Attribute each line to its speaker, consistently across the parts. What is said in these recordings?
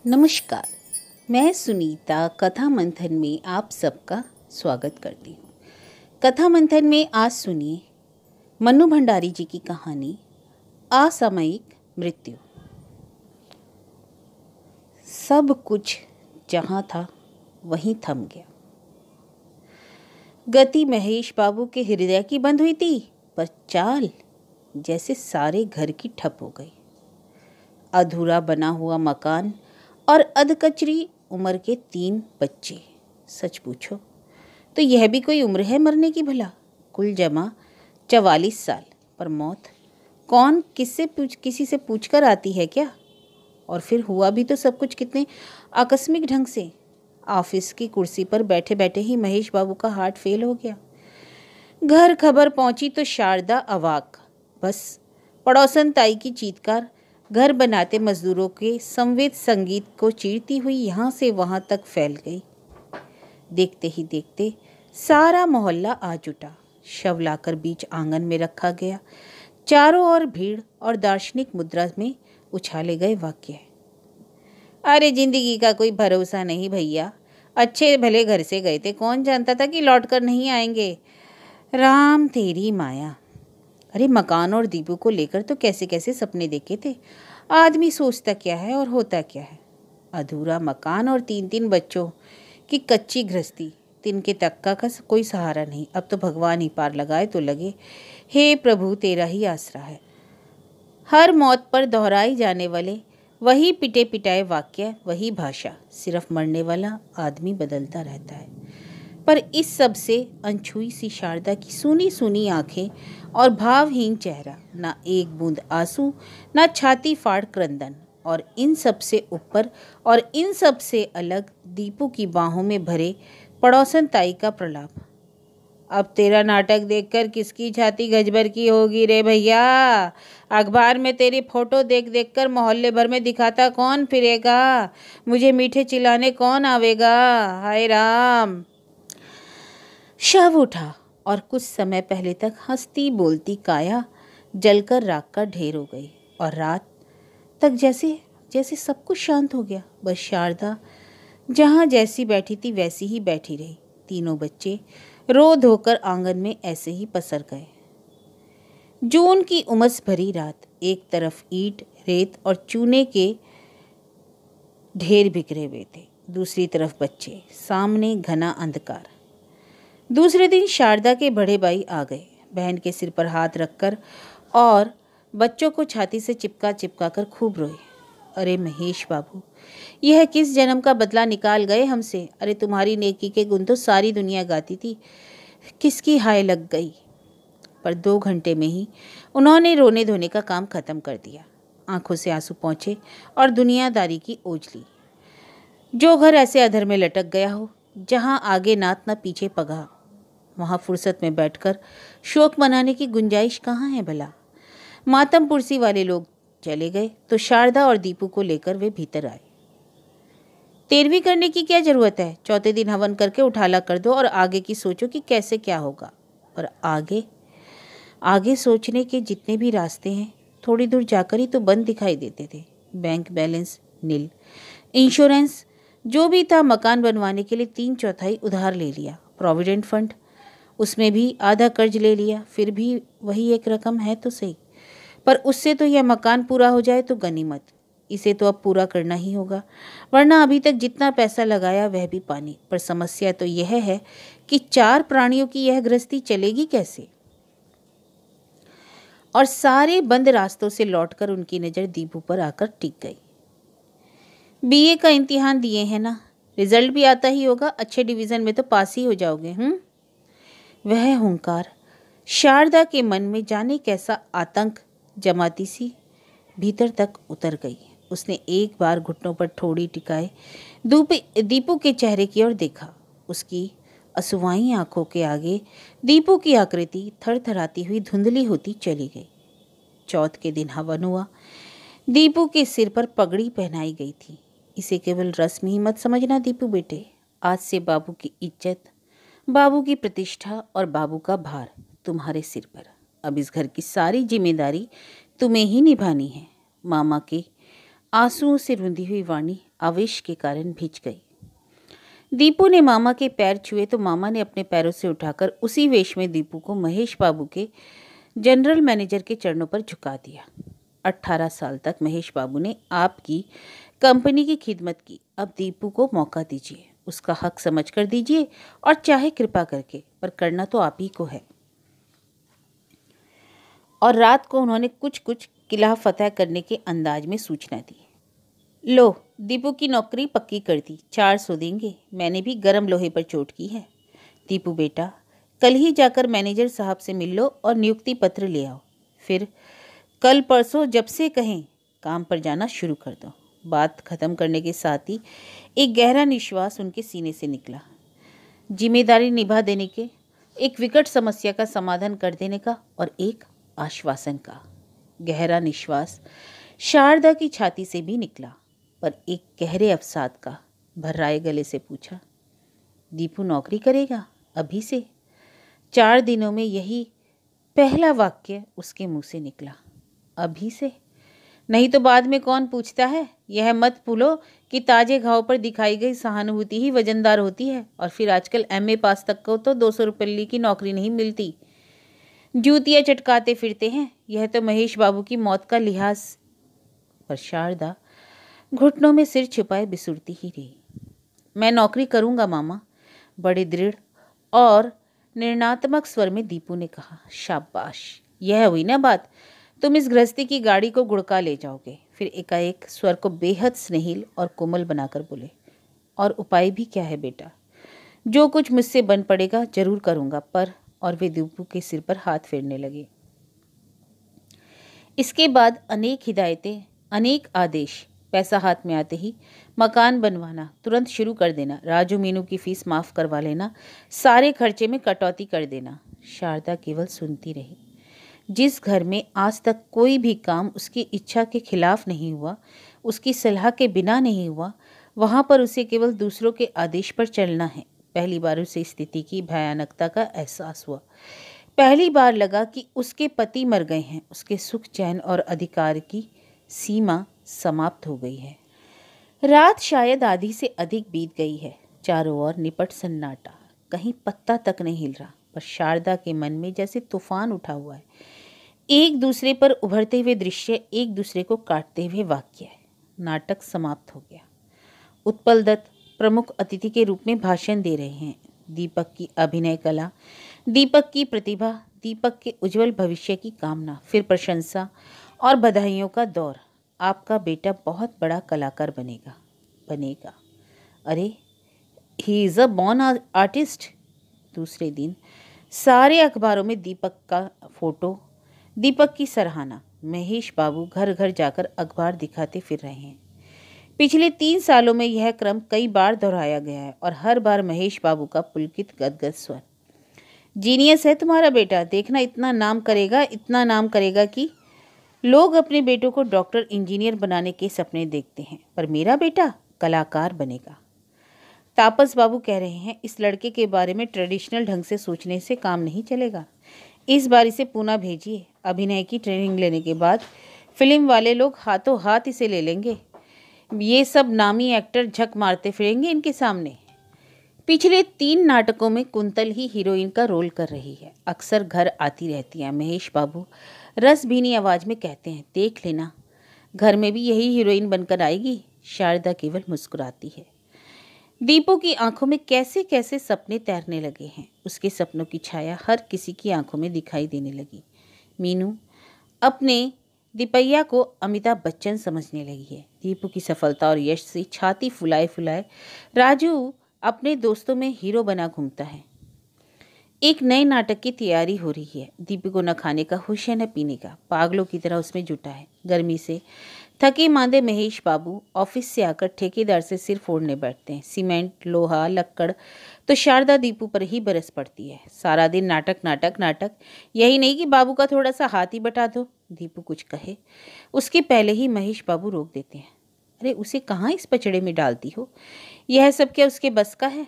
Speaker 1: नमस्कार। मैं सुनीता कथा मंथन में आप सबका स्वागत करती हूँ। कथा मंथन में आज सुनिए मन्नू भंडारी जी की कहानी असामयिक मृत्यु। सब कुछ जहाँ था वहीं थम गया। गति महेश बाबू के हृदय की बंद हुई थी, पर चाल जैसे सारे घर की ठप हो गई। अधूरा बना हुआ मकान और अधकचरी उम्र के 3 बच्चे। सच पूछो तो यह भी कोई उम्र है मरने की भला। कुल जमा 44 साल, पर मौत कौन किसी से पूछकर आती है क्या? और फिर हुआ भी तो सब कुछ कितने आकस्मिक ढंग से। ऑफिस की कुर्सी पर बैठे बैठे ही महेश बाबू का हार्ट फेल हो गया। घर खबर पहुंची तो शारदा अवाक। बस पड़ोसन ताई की चीत्कार घर बनाते मजदूरों के संवेद संगीत को चीरती हुई यहाँ से वहाँ तक फैल गई। देखते ही देखते सारा मोहल्ला आ जुटा। शव लाकर बीच आंगन में रखा गया। चारों ओर भीड़ और दार्शनिक मुद्रा में उछाले गए वाक्य। अरे जिंदगी का कोई भरोसा नहीं भैया, अच्छे भले घर से गए थे, कौन जानता था कि लौट कर नहीं आएंगे। राम तेरी माया। अरे मकान और दीपू को लेकर तो कैसे कैसे सपने देखे थे। आदमी सोचता क्या है और होता क्या है। अधूरा मकान और 3-3 बच्चों की कच्ची गृहस्थी, तिनके तक्का का कोई सहारा नहीं। अब तो भगवान ही पार लगाए तो लगे। हे प्रभु तेरा ही आसरा है। हर मौत पर दोहराई जाने वाले वही पिटे पिटाए वाक्य, वही भाषा। सिर्फ मरने वाला आदमी बदलता रहता है। पर इस सब से अनछुई सी शारदा की सूनी सूनी आंखें और भावहीन चेहरा, ना एक बूंद आंसू, ना छाती फाड़ क्रंदन। और इन सब से ऊपर और इन सब से अलग दीपू की बाहों में भरे पड़ोसन ताई का प्रलाप। अब तेरा नाटक देखकर किसकी छाती गजबर की होगी रे भैया। अखबार में तेरी फोटो देख देख कर मोहल्ले भर में दिखाता कौन फिरेगा। मुझे मीठे चिल्लाने कौन आवेगा। हाय राम। शव उठा और कुछ समय पहले तक हंसती बोलती काया जलकर राख का ढेर हो गई। और रात तक जैसे जैसे सब कुछ शांत हो गया। बस शारदा जहाँ जैसी बैठी थी वैसी ही बैठी रही। तीनों बच्चे रो धोकर आंगन में ऐसे ही पसर गए। जून की उमस भरी रात, एक तरफ ईंट रेत और चूने के ढेर बिखरे हुए थे, दूसरी तरफ बच्चे, सामने घना अंधकार। दूसरे दिन शारदा के बड़े भाई आ गए। बहन के सिर पर हाथ रखकर और बच्चों को छाती से चिपका चिपका कर खूब रोए। अरे महेश बाबू, यह किस जन्म का बदला निकाल गए हमसे। अरे तुम्हारी नेकी के गुण तो सारी दुनिया गाती थी, किसकी हाय लग गई। पर 2 घंटे में ही उन्होंने रोने धोने का काम खत्म कर दिया। आंखों से आंसू पहुँचे और दुनियादारी की ओझली। जो घर ऐसे अधर में लटक गया हो, जहाँ आगे नात न पीछे पगा, वहाँ फुर्सत में बैठकर शोक मनाने की गुंजाइश कहाँ है भला। मातम पुरसी वाले लोग चले गए तो शारदा और दीपू को लेकर वे भीतर आए। 13वीं करने की क्या जरूरत है, चौथे दिन हवन करके उठाला कर दो और आगे की सोचो कि कैसे क्या होगा। पर आगे सोचने के जितने भी रास्ते हैं थोड़ी दूर जाकर ही तो बंद दिखाई देते थे। बैंक बैलेंस नील, इंश्योरेंस जो भी था मकान बनवाने के लिए 3/4 उधार ले लिया। प्रोविडेंट फंड, उसमें भी आधा कर्ज ले लिया। फिर भी वही एक रकम है तो सही, पर उससे तो यह मकान पूरा हो जाए तो गनीमत। इसे तो अब पूरा करना ही होगा, वरना अभी तक जितना पैसा लगाया वह भी पानी। पर समस्या तो यह है कि 4 प्राणियों की यह गृहस्थी चलेगी कैसे। और सारे बंद रास्तों से लौटकर उनकी नज़र दीपू पर आकर टिक गई। बीए का इम्तिहान दिए हैं ना, रिजल्ट भी आता ही होगा, अच्छे डिवीज़न में तो पास ही हो जाओगे। वह हुंकार शारदा के मन में जाने कैसा आतंक जमाती सी भीतर तक उतर गई। उसने एक बार घुटनों पर ठोड़ी टिकाए दीपू के चेहरे की ओर देखा। उसकी असुवाई आंखों के आगे दीपू की आकृति थरथराती हुई धुंधली होती चली गई। चौथ के दिन हवन हुआ। दीपू के सिर पर पगड़ी पहनाई गई थी। इसे केवल रस्म ही मत समझना दीपू बेटे। आज से बाबू की इज्जत, बाबू की प्रतिष्ठा और बाबू का भार तुम्हारे सिर पर। अब इस घर की सारी जिम्मेदारी तुम्हें ही निभानी है। मामा के आंसुओं से रुंधी हुई वाणी आवेश के कारण भिज गई। दीपू ने मामा के पैर छुए तो मामा ने अपने पैरों से उठाकर उसी वेश में दीपू को महेश बाबू के जनरल मैनेजर के चरणों पर झुका दिया। 18 साल तक महेश बाबू ने आपकी कंपनी की खिदमत की, अब दीपू को मौका दीजिए, उसका हक समझ कर दीजिए और चाहे कृपा करके, पर करना तो आप ही को है। और रात को उन्होंने कुछ कुछ किला फतह करने के अंदाज में सूचना दी। लो, दीपू की नौकरी पक्की कर दी, 400 देंगे। मैंने भी गरम लोहे पर चोट की है। दीपू बेटा, कल ही जाकर मैनेजर साहब से मिल लो और नियुक्ति पत्र ले आओ। फिर कल परसों जब से कहें काम पर जाना शुरू कर दो। बात खत्म करने के साथ ही एक गहरा निश्वास उनके सीने से निकला। जिम्मेदारी निभा देने के, एक विकट समस्या का समाधान कर देने का और एक आश्वासन का। गहरा निश्वास शारदा की छाती से भी निकला, पर एक गहरे अवसाद का भर्राए गले से पूछा, दीपू नौकरी करेगा अभी से? 4 दिनों में यही पहला वाक्य उसके मुंह से निकला। अभी से? नहीं तो बाद में कौन पूछता है? यह मत भूलो कि ताजे घाव पर दिखाई गई सहानुभूति ही वजनदार होती है। और फिर आजकल MA पास तक को तो 200 रुपये की नौकरी नहीं मिलती, जूतियाँ चटकाते फिरते हैं। यह तो महेश बाबू की मौत का लिहाज। पर शारदा घुटनों में सिर छुपाए बिसुरती ही रही। मैं नौकरी करूँगा मामा, बड़े दृढ़ और निर्णयात्मक स्वर में दीपू ने कहा। शाबाश, यह हुई ना बात। तुम इस गृहस्थी की गाड़ी को गुड़का ले जाओगे। फिर एकाएक स्वर को बेहद स्नेहिल और कोमल बनाकर बोले, और उपाय भी क्या है बेटा? जो कुछ मुझसे बन पड़ेगा जरूर करूँगा। पर और वे दीपू के सिर पर हाथ फेरने लगे। इसके बाद अनेक हिदायतें, अनेक आदेश। पैसा हाथ में आते ही मकान बनवाना तुरंत शुरू कर देना, राजू मीनू की फीस माफ़ करवा लेना, सारे खर्चे में कटौती कर देना। शारदा केवल सुनती रही। जिस घर में आज तक कोई भी काम उसकी इच्छा के खिलाफ नहीं हुआ, उसकी सलाह के बिना नहीं हुआ, वहाँ पर उसे केवल दूसरों के आदेश पर चलना है। पहली बार उसे स्थिति की भयानकता का एहसास हुआ। पहली बार लगा कि उसके पति मर गए हैं, उसके सुख चैन और अधिकार की सीमा समाप्त हो गई है। रात शायद आधी से अधिक बीत गई है। चारों ओर निपट सन्नाटा, कहीं पत्ता तक नहीं हिल रहा। पर शारदा के मन में जैसे तूफान उठा हुआ है। एक दूसरे पर उभरते हुए दृश्य, एक दूसरे को काटते हुए वाक्य। नाटक समाप्त हो गया। उत्पल दत्त प्रमुख अतिथि के रूप में भाषण दे रहे हैं। दीपक की अभिनय कला, दीपक की प्रतिभा, दीपक के उज्जवल भविष्य की कामना, फिर प्रशंसा और बधाइयों का दौर। आपका बेटा बहुत बड़ा कलाकार बनेगा। अरे, he is a born artist. दूसरे दिन सारे अखबारों में दीपक का फोटो, दीपक की सराहना। महेश बाबू घर घर जाकर अखबार दिखाते फिर रहे हैं। पिछले 3 सालों में यह क्रम कई बार दोहराया गया है और हर बार महेश बाबू का पुलकित गदगद स्वर। जीनियस है तुम्हारा बेटा, देखना इतना नाम करेगा कि लोग अपने बेटों को डॉक्टर इंजीनियर बनाने के सपने देखते हैं, पर मेरा बेटा कलाकार बनेगा। तापस बाबू कह रहे हैं, इस लड़के के बारे में ट्रेडिशनल ढंग से सोचने से काम नहीं चलेगा। इस बार इसे पूना भेजिए। अभिनय की ट्रेनिंग लेने के बाद फिल्म वाले लोग हाथों हाथ इसे ले लेंगे। ये सब नामी एक्टर झक मारते फिरेंगे इनके सामने। पिछले 3 नाटकों में कुंतल ही हीरोइन का रोल कर रही है। अक्सर घर आती रहती है। महेश बाबू रस भीनी आवाज़ में कहते हैं, देख लेना, घर में भी यही हीरोइन बनकर आएगी। शारदा केवल मुस्कुराती है। दीपू की आंखों में कैसे कैसे सपने तैरने लगे हैं। उसके सपनों की छाया हर किसी की आंखों में दिखाई देने लगी। मीनू अपने दीपैया को अमिताभ बच्चन समझने लगी है। दीपू की सफलता और यश से छाती फुलाए फुलाए राजू अपने दोस्तों में हीरो बना घूमता है। एक नए नाटक की तैयारी हो रही है। दीपू को न खाने का होश है न पीने का, पागलों की तरह उसमें जुटा है। गर्मी से थके मांदे महेश बाबू ऑफिस से आकर ठेकेदार से सिर फोड़ने बैठते हैं। सीमेंट, लोहा, लक्कड़ तो शारदा दीपू पर ही बरस पड़ती है। सारा दिन नाटक नाटक नाटक। यही नहीं कि बाबू का थोड़ा सा हाथ ही बटा दो। दीपू कुछ कहे उसके पहले ही महेश बाबू रोक देते हैं। अरे, उसे कहाँ इस पचड़े में डालती हो? यह सब क्या उसके बस का है?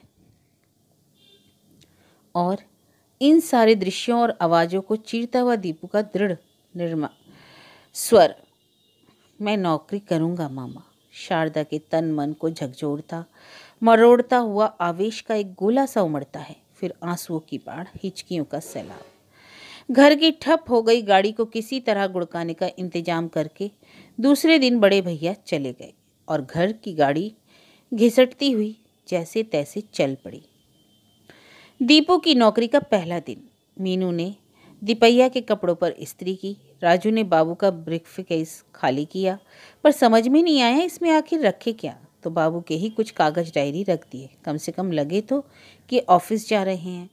Speaker 1: और इन सारे दृश्यों और आवाज़ों को चीरता हुआ दीपू का दृढ़ निर्मा स्वर, मैं नौकरी करूँगा मामा। शारदा के तन मन को झकझोरता मरोड़ता हुआ आवेश का एक गोला सा उमड़ता है, फिर आंसुओं की बाढ़, हिचकियों का सैलाब। घर की ठप हो गई गाड़ी को किसी तरह गुड़काने का इंतजाम करके दूसरे दिन बड़े भैया चले गए और घर की गाड़ी घिसटती हुई जैसे तैसे चल पड़ी। दीपू की नौकरी का पहला दिन। मीनू ने दीपैया के कपड़ों पर इस्त्री की, राजू ने बाबू का ब्रीफकेस खाली किया, पर समझ में नहीं आया इसमें आखिर रखे क्या, तो बाबू के ही कुछ कागज डायरी रख दिए। कम से कम लगे तो कि ऑफिस जा रहे हैं।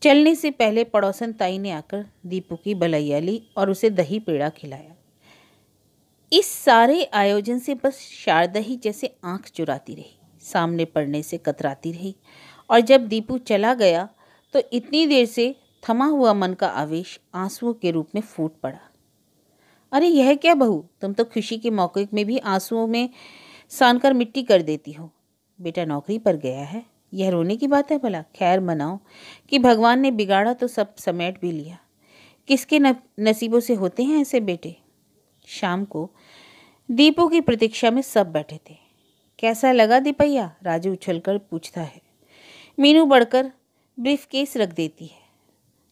Speaker 1: चलने से पहले पड़ोसन ताई ने आकर दीपू की बलैया ली और उसे दही पेड़ा खिलाया। इस सारे आयोजन से बस शारदा ही जैसे आंख चुराती रही, सामने पड़ने से कतराती रही, और जब दीपू चला गया तो इतनी देर से थमा हुआ मन का आवेश आंसुओं के रूप में फूट पड़ा। अरे यह क्या बहू, तुम तो खुशी के मौके में भी आंसुओं में सानकर मिट्टी कर देती हो। बेटा नौकरी पर गया है, यह रोने की बात है भला। खैर मनाओ कि भगवान ने बिगाड़ा तो सब समेट भी लिया। किसके नसीबों से होते हैं ऐसे बेटे। शाम को दीपू की प्रतीक्षा में सब बैठे थे। कैसा लगा दीपैया, राजू उछलकर पूछता है। मीनू बढ़कर ब्रीफकेस रख देती है।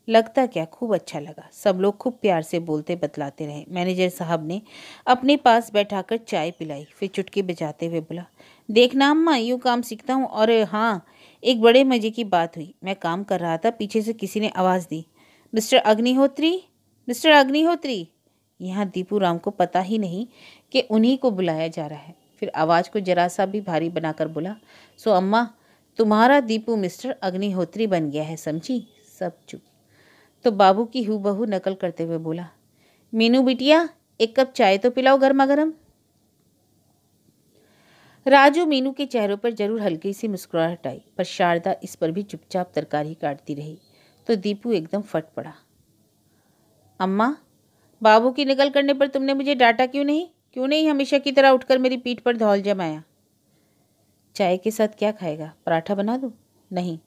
Speaker 1: लगता क्या, खूब अच्छा लगा। सब लोग खूब प्यार से बोलते बतलाते रहे। मैनेजर साहब ने अपने पास बैठाकर चाय पिलाई, फिर चुटकी बजाते हुए बोला, देखना अम्मा, यूँ काम सीखता हूँ। और हाँ, एक बड़े मज़े की बात हुई। मैं काम कर रहा था, पीछे से किसी ने आवाज़ दी, मिस्टर अग्निहोत्री, मिस्टर अग्निहोत्री। यहाँ दीपू राम को पता ही नहीं कि उन्हीं को बुलाया जा रहा है। फिर आवाज़ को जरा सा भी भारी बनाकर बोला, सो अम्मा, तुम्हारा दीपू मिस्टर अग्निहोत्री बन गया है, समझी। सब चुप। तो बाबू की हूबहू नकल करते हुए बोला, मीनू बिटिया, एक कप चाय तो पिलाओ गर्मा गर्म। राजू मीनू के चेहरों पर जरूर हल्की सी मुस्कुराहट आई, पर शारदा इस पर भी चुपचाप तरकारी काटती रही। तो दीपू एकदम फट पड़ा। अम्मा, बाबू की नकल करने पर तुमने मुझे डांटा क्यों नहीं? क्यों नहीं हमेशा की तरह उठकर मेरी पीठ पर धौल जमाया? चाय के साथ क्या खाएगा, पराठा बना दूं? नहीं,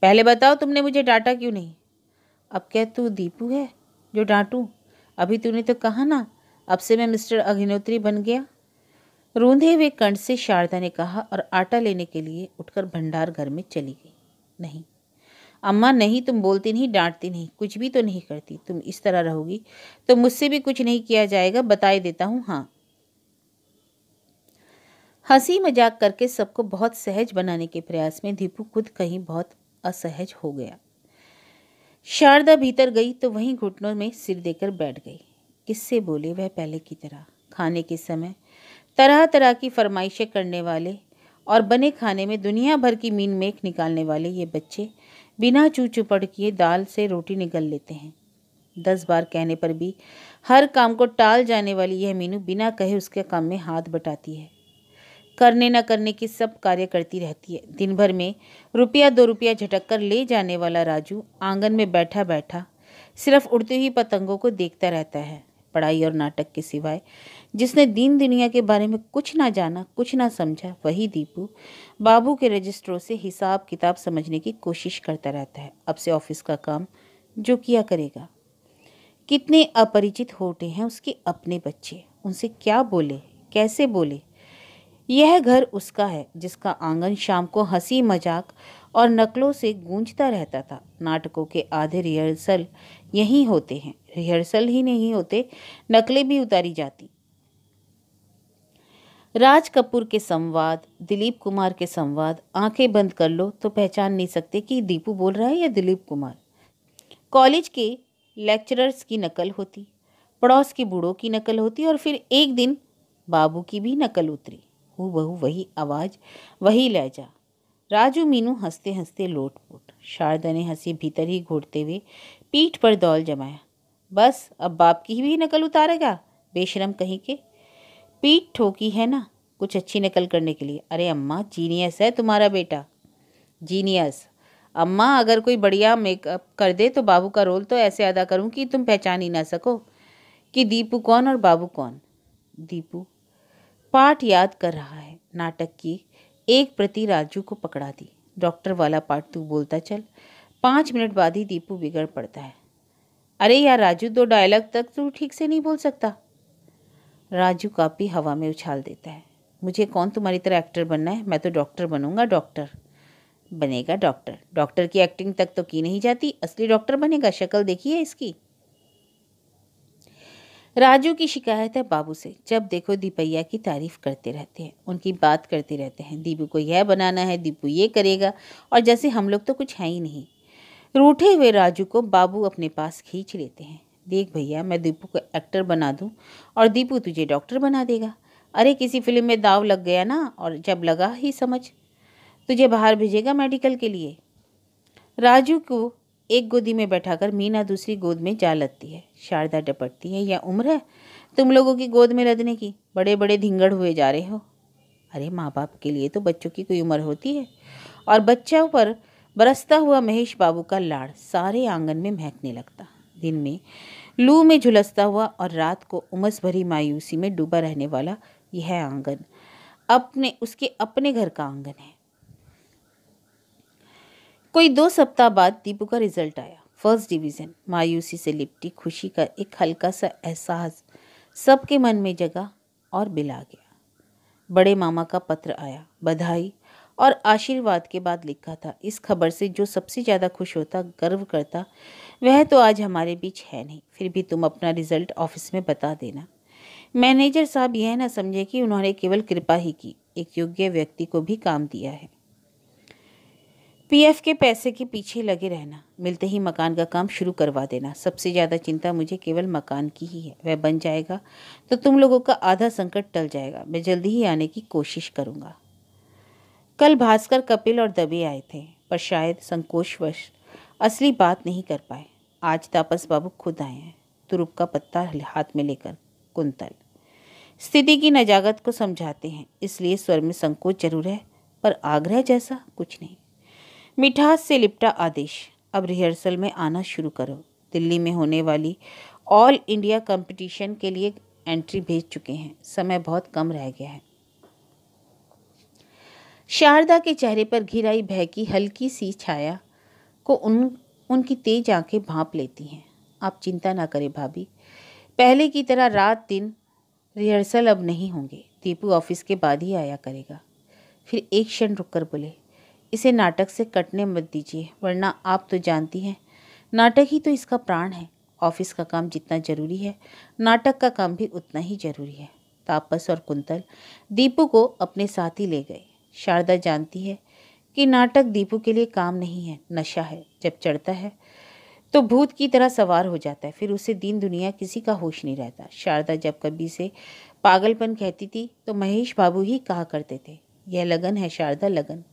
Speaker 1: पहले बताओ तुमने मुझे डांटा क्यों नहीं? अब क्या तू दीपू है जो डांटूं? अभी तूने तो कहा ना, अब से मैं मिस्टर अग्निहोत्री बन गया। रूंधे हुए कंठ से शारदा ने कहा और आटा लेने के लिए उठकर भंडार घर में चली गई। नहीं अम्मा, नहीं, तुम बोलती नहीं, डांटती नहीं, कुछ भी तो नहीं करती। तुम इस तरह रहोगी तो मुझसे भी कुछ नहीं किया जाएगा, बताए देता हूँ। हाँ। हंसी मजाक करके सबको बहुत सहज बनाने के प्रयास में दीपू खुद कहीं बहुत असहज हो गया। शारदा भीतर गई तो वहीं घुटनों में सिर देकर बैठ गई। किससे बोले वह पहले की तरह। खाने के समय तरह तरह की फरमाइशें करने वाले और बने खाने में दुनिया भर की मीन मेख निकालने वाले ये बच्चे बिना चू चुपड़ किए दाल से रोटी निगल लेते हैं। 10 बार कहने पर भी हर काम को टाल जाने वाली यह मीनू बिना कहे उसके काम में हाथ बटाती है। करने न करने की सब कार्य करती रहती है। दिन भर में रुपया 2 रुपया झटक कर ले जाने वाला राजू आंगन में बैठा बैठा सिर्फ उड़ती हुई पतंगों को देखता रहता है। पढ़ाई और नाटक के सिवाय जिसने दीन दुनिया के बारे में कुछ ना जाना, कुछ ना समझा, वही दीपू बाबू के रजिस्टरों से हिसाब किताब समझने की कोशिश करता रहता है। अब से ऑफिस का काम जो किया करेगा। कितने अपरिचित होते हैं उसके अपने बच्चे, उनसे क्या बोले, कैसे बोले। यह घर उसका है जिसका आंगन शाम को हंसी मजाक और नकलों से गूंजता रहता था। नाटकों के आधे रिहर्सल यहीं होते हैं। रिहर्सल ही नहीं होते, नकलें भी उतारी जाती। राज कपूर के संवाद, दिलीप कुमार के संवाद, आंखें बंद कर लो तो पहचान नहीं सकते कि दीपू बोल रहा है या दिलीप कुमार। कॉलेज के लेक्चरर्स की नकल होती, पड़ोस के बूढ़ों की नकल होती, और फिर एक दिन बाबू की भी नकल उतरी। हूबहू वही आवाज़, वही लहजा। राजू मीनू हंसते हंसते लोटपोट। शारदा ने हंसी भीतर ही घोटते हुए पीठ पर दौल जमाया। बस अब बाप की भी नकल उतारेगा, बेशरम कहीं के। पीठ ठोकी है ना कुछ अच्छी नकल करने के लिए। अरे अम्मा, जीनियस है तुम्हारा बेटा, जीनियस। अम्मा, अगर कोई बढ़िया मेकअप कर दे तो बाबू का रोल तो ऐसे अदा करूं कि तुम पहचान ही ना सको कि दीपू कौन और बाबू कौन। दीपू पाठ याद कर रहा है। नाटक की एक प्रति राजू को पकड़ा दी। डॉक्टर वाला पाठ तू बोलता चल। 5 मिनट बाद ही दीपू बिगड़ पड़ता है। अरे यार राजू, 2 डायलॉग तक तू ठीक से नहीं बोल सकता। राजू कापी हवा में उछाल देता है। मुझे कौन तुम्हारी तरह एक्टर बनना है, मैं तो डॉक्टर बनूंगा। डॉक्टर बनेगा? डॉक्टर डॉक्टर की एक्टिंग तक तो की नहीं जाती, असली डॉक्टर बनेगा? शक्ल देखी है इसकी। राजू की शिकायत है बाबू से, जब देखो दीपैया की तारीफ करते रहते हैं, उनकी बात करते रहते हैं। दीपू को यह बनाना है, दीपू ये करेगा, और जैसे हम लोग तो कुछ है ही नहीं। रूठे हुए राजू को बाबू अपने पास खींच लेते हैं। देख भैया, मैं दीपू को एक्टर बना दूं और दीपू तुझे डॉक्टर बना देगा। अरे किसी फिल्म में दाव लग गया ना, और जब लगा ही समझ तुझे बाहर भेजेगा मेडिकल के लिए। राजू को एक गोदी में बैठाकर मीना दूसरी गोद में जा लदती है। शारदा डपटती है, यह उम्र है तुम लोगों की गोद में लदने की? बड़े बड़े धिंगड़ हुए जा रहे हो। अरे माँ बाप के लिए तो बच्चों की कोई उम्र होती है। और बच्चों पर बरसता हुआ महेश बाबू का लाड़ सारे आंगन में महकने लगता। दिन में लू में झुलसता हुआ और रात को उमस भरी मायूसी में डूबा रहने वाला यह आंगन उसके अपने घर का आंगन है। कोई 2 सप्ताह बाद दीपू का रिजल्ट आया, फर्स्ट डिवीज़न। मायूसी से लिपटी खुशी का एक हल्का सा एहसास सबके मन में जगा और बिला गया। बड़े मामा का पत्र आया, बधाई और आशीर्वाद के बाद लिखा था, इस खबर से जो सबसे ज़्यादा खुश होता, गर्व करता, वह तो आज हमारे बीच है नहीं। फिर भी तुम अपना रिजल्ट ऑफिस में बता देना। मैनेजर साहब यह ना समझे कि उन्होंने केवल कृपा ही की, एक योग्य व्यक्ति को भी काम दिया है। पीएफ के पैसे के पीछे लगे रहना, मिलते ही मकान का काम शुरू करवा देना। सबसे ज़्यादा चिंता मुझे केवल मकान की ही है, वह बन जाएगा तो तुम लोगों का आधा संकट टल जाएगा। मैं जल्दी ही आने की कोशिश करूँगा। कल भास्कर, कपिल और दबे आए थे, पर शायद संकोचवश असली बात नहीं कर पाए। आज तापस बाबू खुद आए हैं, तुरुप का पत्ता हाथ में लेकर। कुंतल स्थिति की नजाकत को समझाते हैं, इसलिए स्वर में संकोच जरूर है, पर आग्रह जैसा कुछ नहीं। मिठास से लिपटा आदेश, अब रिहर्सल में आना शुरू करो। दिल्ली में होने वाली ऑल इंडिया कंपटीशन के लिए एंट्री भेज चुके हैं, समय बहुत कम रह गया है। शारदा के चेहरे पर घिर आई भय की हल्की सी छाया को उनकी तेज आंखें भांप लेती हैं। आप चिंता ना करें भाभी, पहले की तरह रात दिन रिहर्सल अब नहीं होंगे। दीपू ऑफिस के बाद ही आया करेगा। फिर एक क्षण रुककर बोले, इसे नाटक से कटने मत दीजिए, वरना आप तो जानती हैं नाटक ही तो इसका प्राण है। ऑफिस का काम जितना जरूरी है, नाटक का काम भी उतना ही जरूरी है। तापस और कुंतल दीपू को अपने साथ ही ले गए। शारदा जानती है कि नाटक दीपू के लिए काम नहीं है, नशा है। जब चढ़ता है तो भूत की तरह सवार हो जाता है, फिर उसे दीन दुनिया किसी का होश नहीं रहता। शारदा जब कभी से पागलपन कहती थी तो महेश बाबू ही कहा करते थे, यह लगन है शारदा, लगन।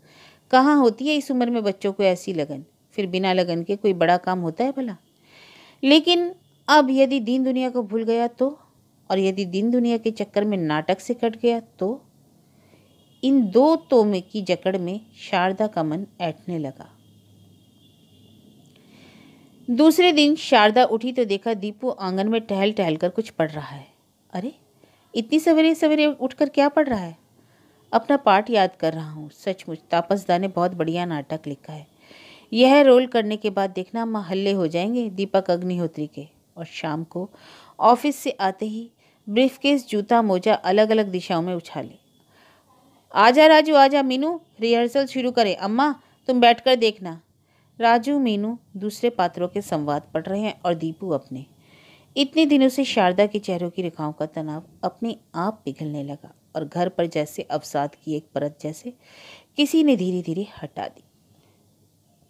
Speaker 1: कहाँ होती है इस उम्र में बच्चों को ऐसी लगन? फिर बिना लगन के कोई बड़ा काम होता है भला? लेकिन अब यदि दीन दुनिया को भूल गया तो, और यदि दीन दुनिया के चक्कर में नाटक से कट गया तो? इन दो तोमे की जकड़ में शारदा का मन ऐंठने लगा। दूसरे दिन शारदा उठी तो देखा दीपू आंगन में टहल टहल कर कुछ पढ़ रहा है। अरे इतनी सवेरे सवेरे उठकर क्या पढ़ रहा है? अपना पाठ याद कर रहा हूँ। सचमुच तापसदा ने बहुत बढ़िया नाटक लिखा है। यह रोल करने के बाद देखना महल्ले हो जाएंगे दीपक अग्निहोत्री के। और शाम को ऑफिस से आते ही ब्रीफकेस, जूता, मोजा अलग अलग दिशाओं में उछाले। आजा राजू, आजा। मीनू रिहर्सल शुरू करे, अम्मा तुम बैठकर देखना। राजू मीनू दूसरे पात्रों के संवाद पढ़ रहे हैं और दीपू अपने। इतने दिनों से शारदा के चेहरों की रेखाओं का तनाव अपने आप पिघलने लगा और घर पर जैसे अवसाद की एक परत जैसे किसी ने धीरे धीरे हटा दी।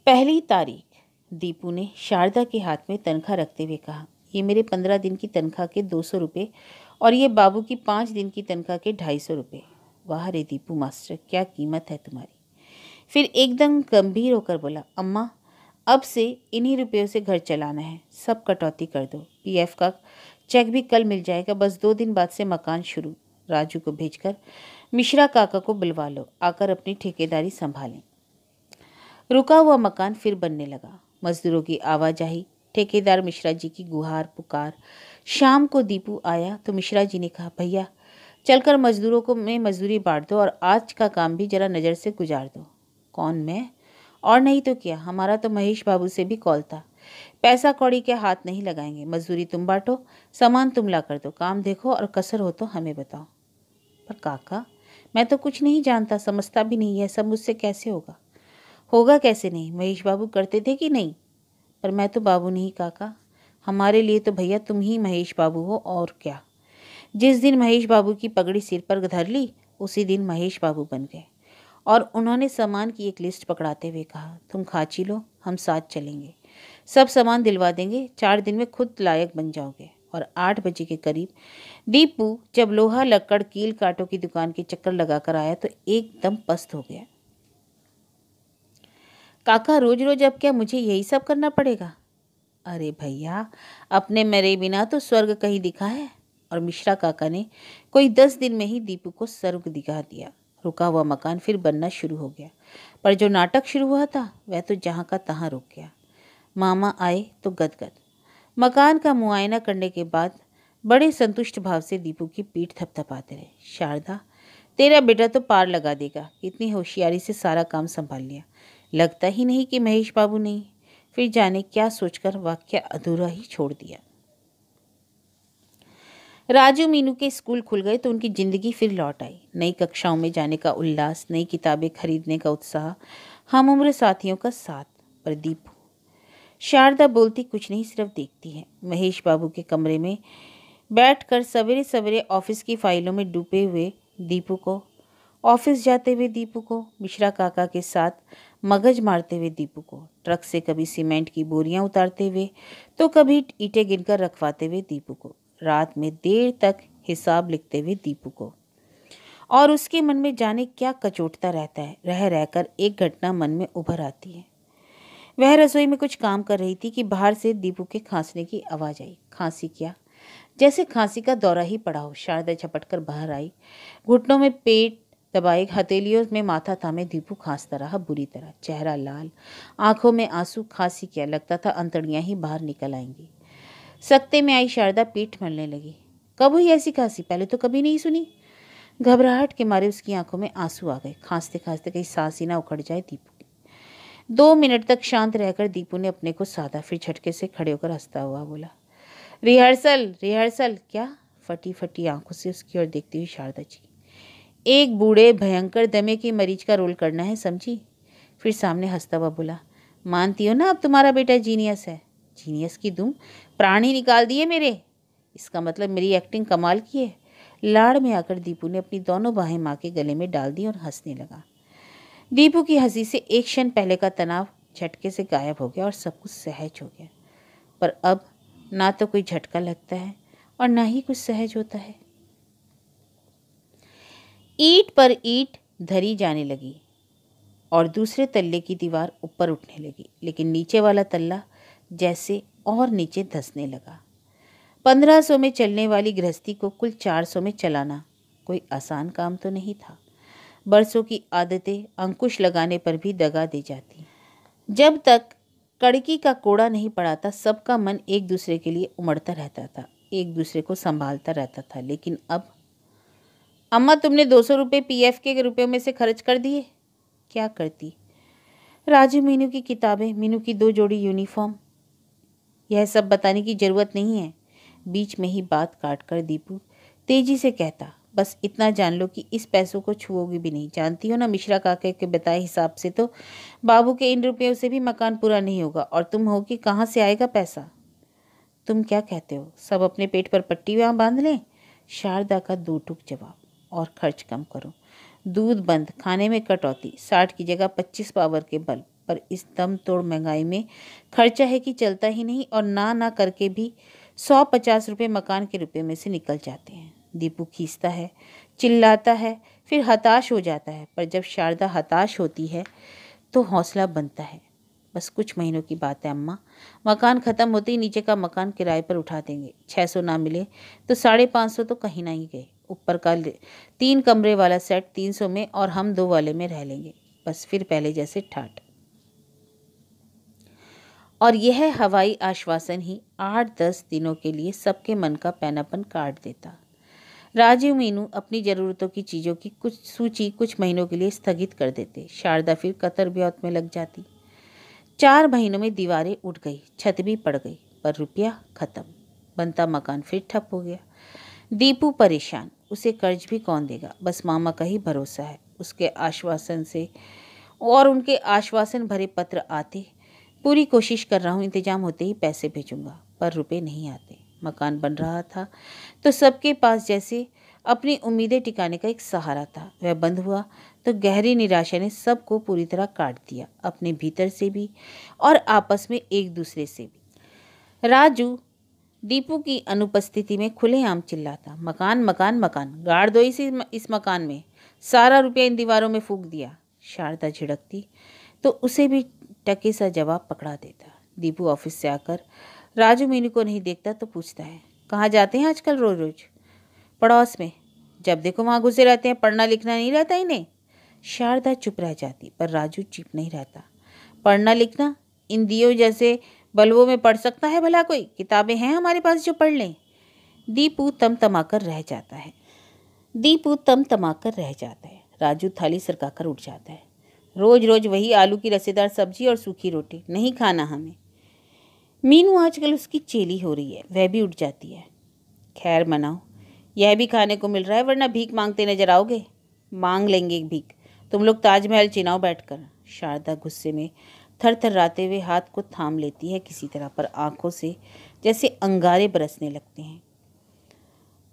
Speaker 1: 1 तारीख, दीपू ने शारदा के हाथ में तनख्वाह रखते हुए कहा, ये मेरे 15 दिन की तनख्वाह के 200 रुपये और ये बाबू की 5 दिन की तनख्वाह के 250 रुपये। वाह रे दीपू मास्टर, क्या कीमत है तुम्हारी। फिर एकदम गंभीर होकर बोला, अम्मा अब से इन्हीं रुपयों से घर चलाना है, सब कटौती कर दो। पीएफ का चेक भी कल मिल जाएगा, बस 2 दिन बाद से मकान शुरू। राजू को भेजकर मिश्रा काका को बुलवा लो, आकर अपनी ठेकेदारी संभालें। रुका हुआ मकान फिर बनने लगा। मजदूरों की आवाजाही, ठेकेदार मिश्रा जी की गुहार पुकार। शाम को दीपू आया तो मिश्रा जी ने कहा, भैया चलकर मजदूरों को में मजदूरी बांट दो और आज का काम भी जरा नज़र से गुजार दो। कौन, मैं? और नहीं तो क्या, हमारा तो महेश बाबू से भी कॉल था। पैसा कौड़ी के हाथ नहीं लगाएंगे। मजदूरी तुम बांटो, सामान तुम ला कर दो, काम देखो और कसर हो तो हमें बताओ। पर काका, मैं तो कुछ नहीं जानता, समझता भी नहीं है, सब मुझसे कैसे होगा? होगा कैसे नहीं, महेश बाबू करते थे कि नहीं? पर मैं तो बाबू नहीं काका, हमारे लिए तो भैया तुम ही महेश बाबू हो और क्या। जिस दिन महेश बाबू की पगड़ी सिर पर धर ली उसी दिन महेश बाबू बन गए। और उन्होंने सामान की एक लिस्ट पकड़ाते हुए कहा, तुम खाची लो, हम साथ चलेंगे, सब सामान दिलवा देंगे, 4 दिन में खुद लायक बन जाओगे। और 8 बजे के करीब दीपू जब लोहा लक्कड़ कील कांटों की दुकान के चक्कर लगाकर आया तो एकदम पस्त हो गया। काका, रोज रोज अब क्या मुझे यही सब करना पड़ेगा? अरे भैया, अपने मेरे बिना तो स्वर्ग कहीं दिखा है। और मिश्रा काका ने कोई 10 दिन में ही दीपू को स्वर्ग दिखा दिया। रुका हुआ मकान फिर बनना शुरू हो गया, पर जो नाटक शुरू हुआ था वह तो जहाँ का तहाँ रुक गया। मामा आए तो गदगद। मकान का मुआयना करने के बाद बड़े संतुष्ट भाव से दीपू की पीठ थपथपाते रहे। शारदा, तेरा बेटा तो पार लगा देगा, इतनी होशियारी से सारा काम संभाल लिया, लगता ही नहीं कि महेश बाबू नहीं। फिर जाने क्या सोचकर वाक्य अधूरा ही छोड़ दिया। राजू मीनू के स्कूल खुल गए तो उनकी जिंदगी फिर लौट आई। नई कक्षाओं में जाने का उल्लास, नई किताबें खरीदने का उत्साह, हम उम्र साथियों का साथ। पर दीपू, शारदा बोलती कुछ नहीं, सिर्फ देखती है। महेश बाबू के कमरे में बैठकर सवेरे सवेरे ऑफिस की फाइलों में डूबे हुए दीपू को, ऑफिस जाते हुए दीपू को, मिश्रा काका के साथ मगज मारते हुए दीपू को, ट्रक से कभी सीमेंट की बोरियां उतारते हुए तो कभी ईंटें गिनकर रखवाते हुए दीपू को, रात में देर तक हिसाब लिखते हुए दीपू को। और उसके मन में जाने क्या कचोटता रहता है, रह रहकर एक घटना मन में उभर आती है। वह रसोई में कुछ काम कर रही थी कि बाहर से दीपू के खांसने की आवाज़ आई। खांसी क्या, जैसे खांसी का दौरा ही पड़ा हो। शारदा झपट कर बाहर आई, घुटनों में पेट दबाए, हथेलियों में माथा थामे दीपू खांसता रहा बुरी तरह, चेहरा लाल, आंखों में आंसू। खांसी क्या, लगता था अंतड़ियां ही बाहर निकल आएंगी। सकते में आई शारदा पीठ मलने लगी। कब हुई ऐसी खांसी, पहले तो कभी नहीं सुनी। घबराहट के मारे उसकी आंखों में आंसू आ गए। खांसते खांसते कहीं सांस ही ना उखड़ जाए दीपू की। 2 मिनट तक शांत रहकर दीपू ने अपने को साधा, फिर झटके से खड़े होकर हंसता हुआ बोला, रिहर्सल रिहर्सल क्या? फटी फटी आंखों से उसकी ओर देखती हुई शारदा जी, एक बूढ़े भयंकर दमे के मरीज का रोल करना है, समझी? फिर सामने हंसता हुआ बोला, मानती हो ना अब तुम्हारा बेटा जीनियस है? जीनियस की दुम, प्राण ही निकाल दिए मेरे। इसका मतलब मेरी एक्टिंग कमाल की है। लाड़ में आकर दीपू ने अपनी दोनों बाहें माँ के गले में डाल दी और हंसने लगा। दीपू की हंसी से एक क्षण पहले का तनाव झटके से गायब हो गया और सब कुछ सहज हो गया। पर अब ना तो कोई झटका लगता है और ना ही कुछ सहज होता है। ईंट पर ईंट धरी जाने लगी और दूसरे तल्ले की दीवार ऊपर उठने लगी, लेकिन नीचे वाला तल्ला जैसे और नीचे धंसने लगा। 1500 में चलने वाली गृहस्थी को कुल 400 में चलाना कोई आसान काम तो नहीं था। बरसों की आदतें अंकुश लगाने पर भी दगा दे जाती। जब तक कड़की का कोड़ा नहीं पड़ा था, सबका मन एक दूसरे के लिए उमड़ता रहता था, एक दूसरे को संभालता रहता था। लेकिन अब, अम्मा तुमने 200 रुपये पीएफ के रुपयों में से खर्च कर दिए। क्या करती? राजू मीनू की किताबें, मीनू की 2 जोड़ी यूनिफॉर्म, यह सब बताने की जरूरत नहीं है। बीच में ही बात काट कर दीपू तेजी से कहता, बस इतना जान लो कि इस पैसों को छुओगी भी नहीं। जानती हो ना, मिश्रा काके के बताए हिसाब से तो बाबू के इन रुपयों से भी मकान पूरा नहीं होगा, और तुम हो कि कहाँ से आएगा पैसा? तुम क्या कहते हो, सब अपने पेट पर पट्टी वहाँ बांध लें? शारदा का 2 टूक जवाब, और खर्च कम करो, दूध बंद, खाने में कटौती, 60 की जगह 25 पावर के बल पर। इस दम तोड़ महंगाई में खर्चा है कि चलता ही नहीं, और ना करके भी 150 रुपये मकान के रुपये में से निकल जाते हैं। दीपू खींचता है, चिल्लाता है, फिर हताश हो जाता है। पर जब शारदा हताश होती है तो हौसला बनता है। बस कुछ महीनों की बात है अम्मा, मकान ख़त्म होते ही नीचे का मकान किराए पर उठा देंगे। 600 ना मिले तो 550 तो कहीं ना ही गए। ऊपर का 3 कमरे वाला सेट 300 में और हम 2 वाले में रह लेंगे। बस फिर पहले जैसे ठाट। और यह हवाई आश्वासन ही 8-10 दिनों के लिए सबके मन का पैनापन काट देता। राजीव मीनू अपनी ज़रूरतों की चीज़ों की कुछ सूची कुछ महीनों के लिए स्थगित कर देते। शारदा फिर कतर ब्यौत में लग जाती। 4 महीनों में दीवारें उठ गई, छत भी पड़ गई, पर रुपया खत्म। बनता मकान फिर ठप हो गया। दीपू परेशान, उसे कर्ज भी कौन देगा, बस मामा का ही भरोसा है। उसके आश्वासन से और उनके आश्वासन भरे पत्र आते। पूरी कोशिश कर रहा हूँ, इंतजाम होते ही पैसे भेजूंगा, पर रुपए नहीं आते। मकान बन रहा था तो सबके पास जैसे अपनी उम्मीदें टिकाने का एक सहारा था। वह बंद हुआ तो गहरी निराशा ने सबको पूरी तरह काट दिया, अपने भीतर से भी और आपस में एक दूसरे से भी। राजू दीपू की अनुपस्थिति में खुलेआम चिल्लाता, मकान मकान मकान, गाड़ दो इस मकान में, सारा रुपया इन दीवारों में फूंक दिया। शारदा झिड़कती तो उसे भी टके सा जवाब पकड़ा देता। दीपू ऑफिस से आकर राजू मीनू को नहीं देखता तो पूछता है, कहाँ जाते हैं आजकल रोज रोज? पड़ोस में, जब देखो वहाँ घुसे रहते हैं, पढ़ना लिखना नहीं रहता इन्हें। शारदा चुप रह जाती, पर राजू चुप नहीं रहता। पढ़ना लिखना इन दियो जैसे बल्बों में पढ़ सकता है भला कोई? किताबें हैं हमारे पास जो पढ़ लें। दीपू तमतमाकर रह जाता है। राजू थाली सरकाकर उठ जाता है। रोज रोज वही आलू की रसेदार सब्जी और सूखी रोटी, नहीं खाना हमें। मीनू आजकल उसकी चेली हो रही है, वह भी उठ जाती है। खैर मनाओ, यह भी खाने को मिल रहा है, वरना भीख मांगते नजर आओगे। मांग लेंगे भीख, तुम लोग ताजमहल चिनाओ बैठकर। शारदा गुस्से में थरथराते हुए हाथ को थाम लेती है किसी तरह, पर आंखों से जैसे अंगारे बरसने लगते हैं।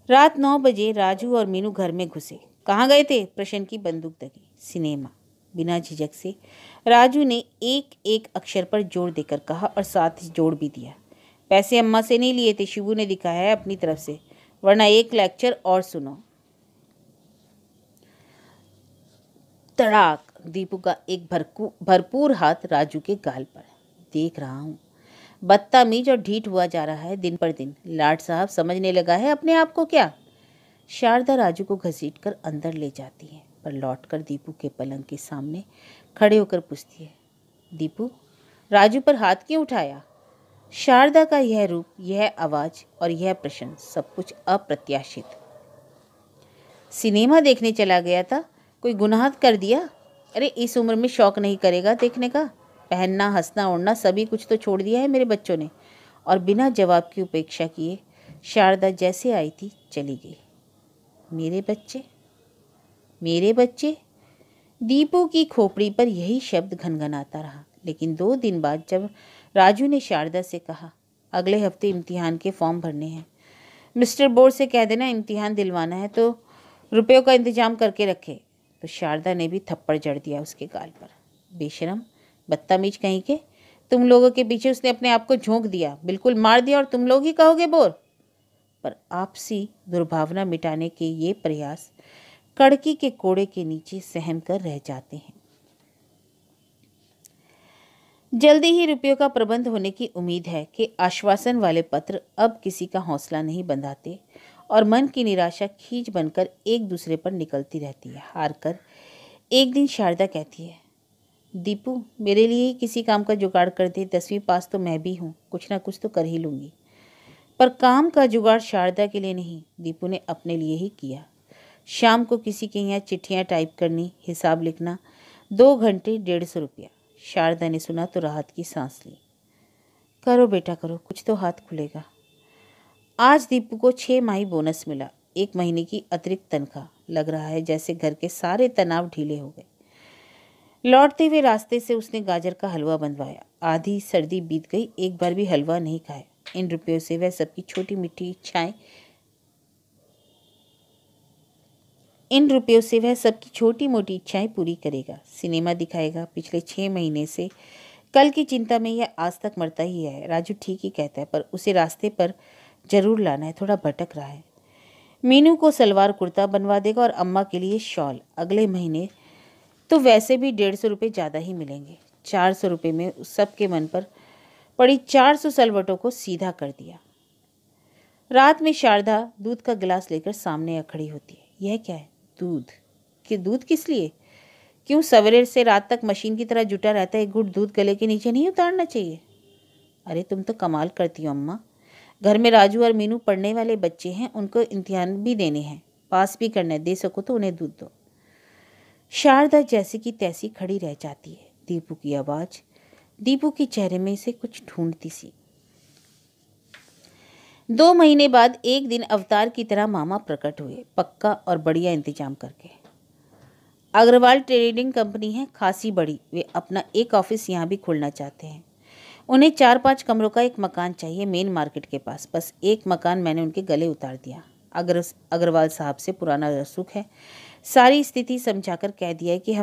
Speaker 1: रात 9 बजे राजू और मीनू घर में घुसे। कहाँ गए थे? प्रश्न की बंदूक दगी। सिनेमा। बिना झिझक से राजू ने एक एक अक्षर पर जोर देकर कहा और साथ ही जोड़ भी दिया। पैसे अम्मा से नहीं लिए थे, शिबू ने दिखाया है अपनी तरफ से, वरना एक लेक्चर और सुनो। तड़ाक। दीपू का एक भरपूर हाथ राजू के गाल पर। देख रहा हूँ, बदतमीज और ढीठ हुआ जा रहा है दिन पर दिन। लाट साहब समझने लगा है अपने आप को क्या? शारदा राजू को घसीटकर अंदर ले जाती है, पर लौटकर दीपू के पलंग के सामने खड़े होकर पूछती है, दीपू, राजू पर हाथ क्यों उठाया? शारदा का यह रूप, यह आवाज और यह प्रश्न, सब कुछ अप्रत्याशित। सिनेमा देखने चला गया था, कोई गुनाह कर दिया? अरे इस उम्र में शौक नहीं करेगा देखने का? पहनना, हंसना, उड़ना सभी कुछ तो छोड़ दिया है मेरे बच्चों ने। और बिना जवाब की उपेक्षा किए शारदा जैसे आई थी चली गई। मेरे बच्चे। दीपू की खोपड़ी पर यही शब्द घनघनाता रहा। लेकिन 2 दिन बाद जब राजू ने शारदा से कहा, अगले हफ्ते इम्तिहान के फॉर्म भरने हैं, मिस्टर बोर्ड से कह देना इम्तिहान दिलवाना है तो रुपयों का इंतजाम करके रखे, तो शारदा ने भी थप्पड़ जड़ दिया उसके गाल पर। बेशरम, बदतमीज कहीं के, तुम लोगों के पीछे उसने अपने आप को झोंक दिया, बिल्कुल मार दिया, और तुम लोग ही कहोगे बोर। पर आपसी दुर्भावना मिटाने के ये प्रयास कड़की के कोड़े के नीचे सहम कर रह जाते हैं। जल्दी ही रुपयों का प्रबंध होने की उम्मीद है कि आश्वासन वाले पत्र अब किसी का हौसला नहीं बंधाते और मन की निराशा खींच बनकर एक दूसरे पर निकलती रहती है। हार कर एक दिन शारदा कहती है, दीपू, मेरे लिए ही किसी काम का जुगाड़ कर दे, 10वीं पास तो मैं भी हूँ, कुछ ना कुछ तो कर ही लूँगी। पर काम का जुगाड़ शारदा के लिए नहीं, दीपू ने अपने लिए ही किया। शाम को किसी के यहाँ चिट्ठियाँ टाइप करनी, हिसाब लिखना, 2 घंटे 150 रुपया। शारदा ने सुना तो राहत की सांस ली। करो बेटा करो, कुछ तो हाथ खुलेगा। आज दीपू को 6 माही बोनस मिला, 1 महीने की अतिरिक्त तनख्वाह। लग रहा है जैसे घर के सारे तनाव ढीले हो गए। लौटते हुए रास्ते से उसने गाजर का हलवा बनवाया। आधी सर्दी बीत गई, एक बार भी हलवा नहीं खाया। इन रुपयों से वह सबकी छोटी मोटी इच्छाएं पूरी करेगा। सिनेमा दिखाएगा। पिछले 6 महीने से कल की चिंता में यह आज तक मरता ही है। राजू ठीक ही कहता है, पर उसे रास्ते पर जरूर लाना है, थोड़ा भटक रहा है। मीनू को सलवार कुर्ता बनवा देगा और अम्मा के लिए शॉल। अगले महीने तो वैसे भी 150 रुपये ज़्यादा ही मिलेंगे। 400 रुपये में सबके मन पर पड़ी 400 सलवटों को सीधा कर दिया। रात में शारदा दूध का गिलास लेकर सामने खड़ी होती है। यह क्या है? दूध किस लिए? क्यों सवेरे से रात तक मशीन की तरह जुटा रहता है? एक घूंट दूध गले के नीचे नहीं उतारना चाहिए? अरे तुम तो कमाल करती हो अम्मा। घर में राजू और मीनू पढ़ने वाले बच्चे हैं, उनको इम्तिहान भी देने हैं, पास भी करना है, दे सको तो उन्हें दूध दो। शारदा जैसी की तैसी खड़ी रह जाती है। दीपू की आवाज़ दीपू के चेहरे में से कुछ ढूंढती सी। 2 महीने बाद एक दिन अवतार की तरह मामा प्रकट हुए, पक्का और बढ़िया इंतजाम करके। अग्रवाल ट्रेडिंग कंपनी है खासी बड़ी, वे अपना एक ऑफिस यहाँ भी खोलना चाहते हैं। उन्हें 4-5 कमरों का एक मकान चाहिए मेन मार्केट के पास। बस एक मकान मैंने उनके गले उतार दिया। अग्रवाल साहब से पुराना रसूख है, सारी स्थिति समझाकर कह दिया है कि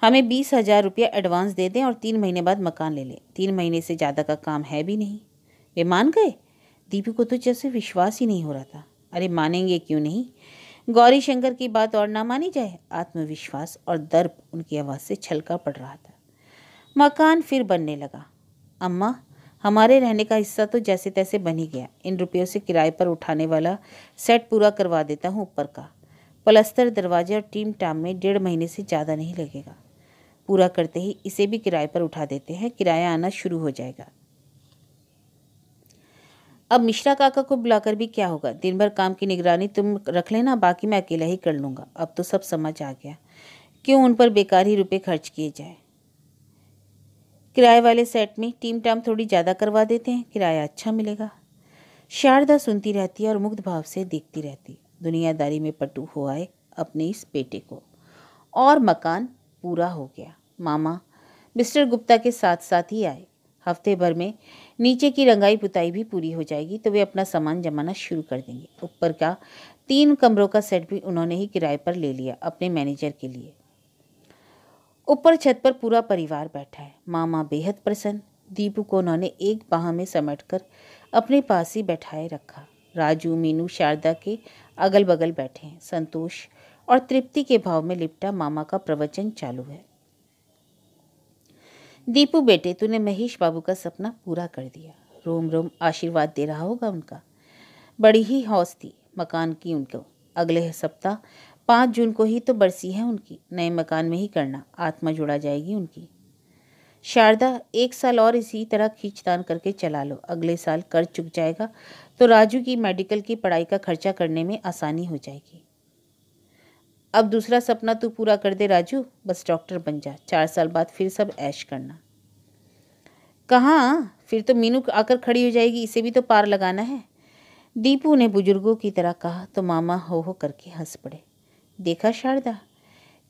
Speaker 1: हमें 20,000 रुपया एडवांस दे दें और 3 महीने बाद मकान ले लें। 3 महीने से ज़्यादा का काम है भी नहीं। वे मान गए। दीपू को तो जैसे विश्वास ही नहीं हो रहा था। अरे मानेंगे क्यों नहीं, गौरी शंकर की बात और ना मानी जाए। आत्मविश्वास और दर्प उनकी आवाज़ से छलका पड़ रहा था। मकान फिर बनने लगा। अम्मा, हमारे रहने का हिस्सा तो जैसे तैसे बन ही गया। इन रुपयों से किराए पर उठाने वाला सेट पूरा करवा देता हूँ ऊपर का। पलस्तर, दरवाजे और टीम टाम में 1.5 महीने से ज़्यादा नहीं लगेगा। पूरा करते ही इसे भी किराए पर उठा देते हैं, किराया आना शुरू हो जाएगा। अब मिश्रा काका को बुलाकर भी क्या होगा, दिन भर काम की निगरानी तुम रख लेना, बाकी मैं अकेला ही कर लूँगा। अब तो सब समझ आ गया, क्यों उन पर बेकार ही रुपये खर्च किए जाए। किराए वाले सेट में टीम टाम थोड़ी ज़्यादा करवा देते हैं, किराया अच्छा मिलेगा। शारदा सुनती रहती और मुग्ध भाव से देखती रहती। दुनियादारी में पटु हो आए अपने इस बेटे को, और मकान पूरा हो गया। मामा मिस्टर गुप्ता के साथ साथ ही आए। हफ्ते भर में नीचे की रंगाई पुताई भी पूरी हो जाएगी तो वे अपना सामान जमाना शुरू कर देंगे। ऊपर का 3 कमरों का सेट भी उन्होंने ही किराए पर ले लिया अपने मैनेजर के लिए। ऊपर छत पर पूरा परिवार बैठा है। मामा बेहद प्रसन्न। दीपू को उन्होंने एक बाह में समेटकर अपने पास ही बैठाए रखा। राजू, मीनू, शारदा के अगल बगल बैठे हैं। संतोष और तृप्ति के भाव में लिपटा मामा का प्रवचन चालू है। दीपू बेटे, तूने महेश बाबू का सपना पूरा कर दिया। रोम रोम आशीर्वाद दे रहा होगा उनका। बड़ी ही हौस थी मकान की उनको। अगले सप्ताह 5 जून को ही तो बरसी है उनकी। नए मकान में ही करना, आत्मा जुड़ा जाएगी उनकी। शारदा, 1 साल और इसी तरह खींचतान करके चला लो। अगले साल कर्ज चुक जाएगा तो राजू की मेडिकल की पढ़ाई का खर्चा करने में आसानी हो जाएगी। अब दूसरा सपना तू पूरा कर दे राजू, बस डॉक्टर बन जा। 4 साल बाद फिर सब ऐश करना। कहाँ, फिर तो मीनू आकर खड़ी हो जाएगी, इसे भी तो पार लगाना है। दीपू ने बुजुर्गों की तरह कहा तो मामा हो करके हंस पड़े। देखा शारदा,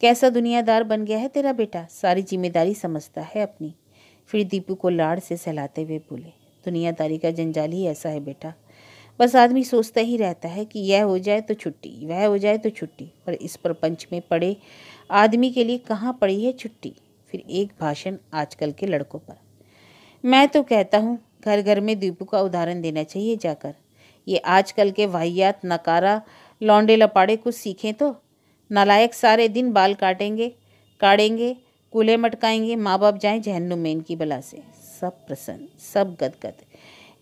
Speaker 1: कैसा दुनियादार बन गया है तेरा बेटा, सारी जिम्मेदारी समझता है अपनी। फिर दीपू को लाड़ से सहलाते हुए बोले, दुनियादारी का जंजाल ही ऐसा है बेटा, बस आदमी सोचता ही रहता है कि यह हो जाए तो छुट्टी, वह हो जाए तो छुट्टी, पर इस प्रपंच में पड़े आदमी के लिए कहाँ पड़ी है छुट्टी। फिर एक भाषण आजकल के लड़कों पर। मैं तो कहता हूँ घर घर में दीपू का उदाहरण देना चाहिए जाकर। ये आजकल के वाहियात नकारा लौंडे लपाड़े कुछ सीखें तो। नालायक सारे दिन बाल काटेंगे, कूल्हे मटकाएंगे, माँ बाप जाएं जहन्नुम में इनकी बला से। सब प्रसन्न, सब गदगद।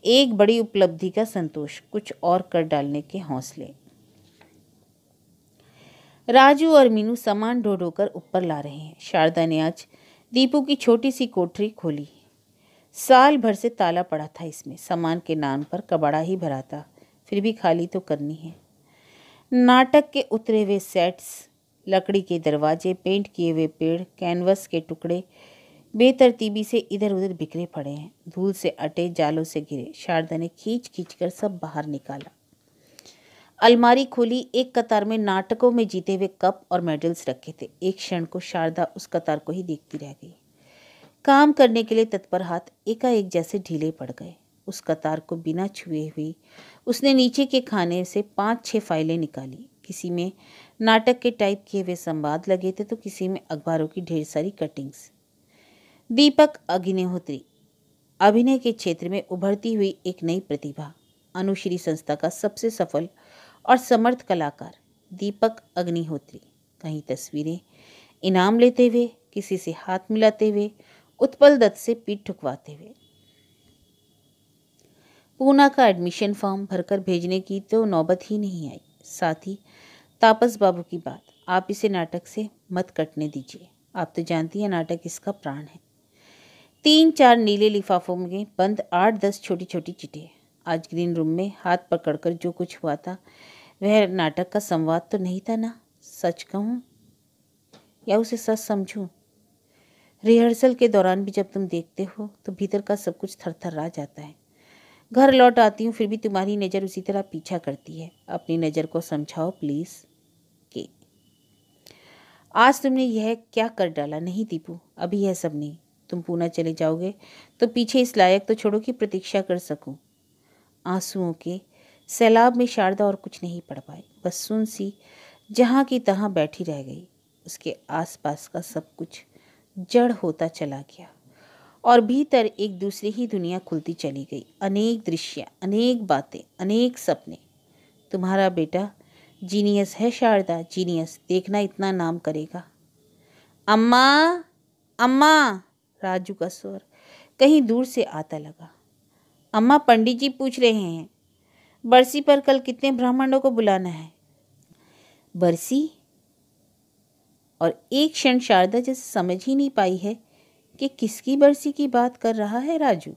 Speaker 1: एक बड़ी उपलब्धि का संतोष, कुछ और कर डालने के हौसले। राजू और मीनू सामान ढो ढोकर ऊपर ला रहे हैं। शारदा ने आज दीपू की छोटी सी कोठरी खोली। साल भर से ताला पड़ा था इसमें, सामान के नाम पर कबाड़ा ही भरा था, फिर भी खाली तो करनी है। नाटक के उतरे हुए सेट्स, लकड़ी के दरवाजे, पेंट किए हुए पेड़, कैनवस के टुकड़े बेतरतीबी से इधर उधर बिखरे पड़े हैं, धूल से अटे, जालों से घिरे। शारदा ने खींच खींच कर सब बाहर निकाला। अलमारी खोली, एक कतार में नाटकों में जीते हुए कप और मेडल्स रखे थे। एक क्षण को शारदा उस कतार को ही देखती रह गई। काम करने के लिए तत्पर हाथ एकाएक जैसे ढीले पड़ गए। उस कतार को बिना छुए हुई उसने नीचे के खाने से 5-6 फाइलें निकाली। किसी में नाटक के टाइप किए हुए संवाद लगे थे तो किसी में अखबारों की ढेर सारी कटिंग्स। दीपक अग्निहोत्री, अभिनय के क्षेत्र में उभरती हुई एक नई प्रतिभा, अनुश्री संस्था का सबसे सफल और समर्थ कलाकार दीपक अग्निहोत्री। कहीं तस्वीरें, इनाम लेते हुए, किसी से हाथ मिलाते हुए, उत्पल दत्त से पीठ ठुकवाते हुए। पूना का एडमिशन फॉर्म भरकर भेजने की तो नौबत ही नहीं आई। साथ ही तापस बाबू की बात, आप इसे नाटक से मत कटने दीजिए, आप तो जानती हैं नाटक इसका प्राण है। 3-4 नीले लिफाफों में बंद 8-10 छोटी छोटी चिट्ठियाँ। आज ग्रीन रूम में हाथ पकड़कर जो कुछ हुआ था वह नाटक का संवाद तो नहीं था ना। सच कहूँ या उसे सच समझूं? रिहर्सल के दौरान भी जब तुम देखते हो तो भीतर का सब कुछ थरथरा जाता है। घर लौट आती हूँ फिर भी तुम्हारी नज़र उसी तरह पीछा करती है। अपनी नज़र को समझाओ प्लीज़। के आज तुमने यह क्या कर डाला? नहीं दीपू, अभी यह सब नहीं। तुम पूना चले जाओगे तो पीछे इस लायक तो छोड़ो कि प्रतीक्षा कर सकूं। आंसुओं के सैलाब में शारदा और कुछ नहीं पढ़ पाई, बस सुन सी जहाँ की तहाँ बैठी रह गई। उसके आसपास का सब कुछ जड़ होता चला गया और भीतर एक दूसरी ही दुनिया खुलती चली गई। अनेक दृश्य, अनेक बातें, अनेक सपने। तुम्हारा बेटा जीनियस है शारदा, जीनियस। देखना इतना नाम करेगा। अम्मा, अम्मा, राजू का स्वर कहीं दूर से आता लगा। अम्मा, पंडित जी पूछ रहे हैं बरसी पर कल कितने ब्राह्मणों को बुलाना है। बरसी? और एक क्षण शारदा जैसे समझ ही नहीं पाई है कि किसकी बरसी की बात कर रहा है राजू।